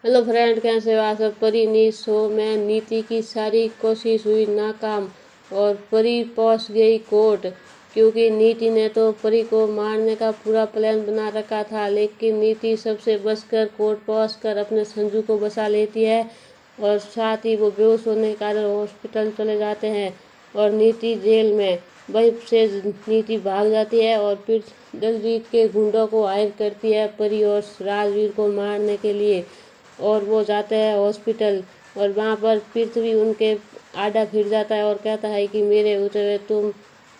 Hello friend, कैसे हो आप सब। परी नी शो में नीति की सारी कोशिश हुई नाकाम और परी पहुंच गई कोर्ट, क्योंकि नीति ने तो परी को मारने का पूरा प्लान बना रखा था। लेकिन नीति सबसे बचकर कोर्ट पहुंचकर अपने संजू को बचा लेती है और साथ ही वो बेहोश होने के कारण हॉस्पिटल चले जाते हैं और नीति जेल में। वहीं से नीति भाग जाती है और फिर दलजीत के गुंडों को हायर करती है परी और राजवीर को मारने के लिए, और वो जाते हैं हॉस्पिटल। और वहाँ पर पृथ्वी उनके आड़ा फिर जाता है और कहता है कि मेरे होते हुए तुम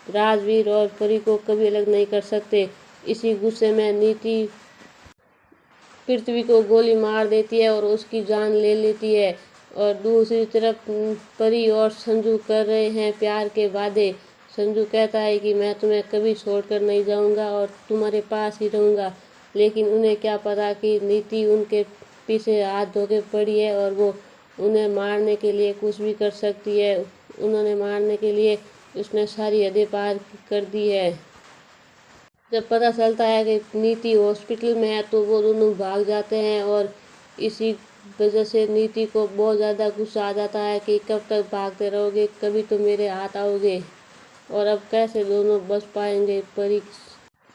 राजवीर और परी को कभी अलग नहीं कर सकते। इसी गुस्से में नीति पृथ्वी को गोली मार देती है और उसकी जान ले लेती है। और दूसरी तरफ परी और संजू कर रहे हैं प्यार के वादे। संजू कहता है कि मैं तुम्हें कभी छोड़कर नहीं जाऊंगा और तुम्हारे पास ही रहूंगा, लेकिन उन्हें क्या पता कि नीति उनके पीछे हाथ धो के पड़ी है और वो उन्हें मारने के लिए कुछ भी कर सकती है। उन्होंने मारने के लिए उसने सारी हदें पार कर दी है। जब पता चलता है कि नीति हॉस्पिटल में है तो वो दोनों भाग जाते हैं और इसी वजह से नीति को बहुत ज़्यादा गुस्सा आ जाता है कि कब तक भागते रहोगे, कभी तो मेरे हाथ आओगे। और अब कैसे दोनों बच पाएंगे परी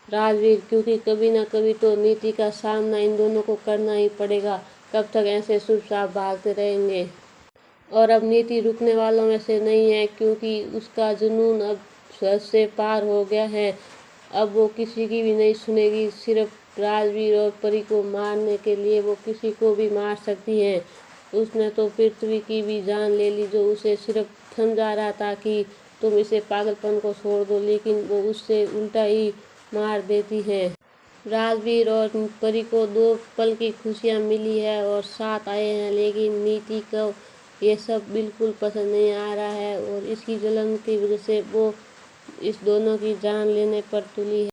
राजवीर, क्योंकि कभी ना कभी तो नीति का सामना इन दोनों को करना ही पड़ेगा। कब तक ऐसे चुपचाप भागते रहेंगे। और अब नीति रुकने वालों में से नहीं है, क्योंकि उसका जुनून अब हद से पार हो गया है। अब वो किसी की भी नहीं सुनेगी। सिर्फ राजवीर और परी को मारने के लिए वो किसी को भी मार सकती है। उसने तो पृथ्वी की भी जान ले ली, जो उसे सिर्फ समझा रहा था कि तुम इसे पागलपन को छोड़ दो, लेकिन वो उससे उल्टा ही मार देती है। राजवीर और परी को 2 पल की खुशियाँ मिली है और साथ आए हैं, लेकिन नीति को ये सब बिल्कुल पसंद नहीं आ रहा है और इसकी जलन की वजह से वो इस दोनों की जान लेने पर तुली है।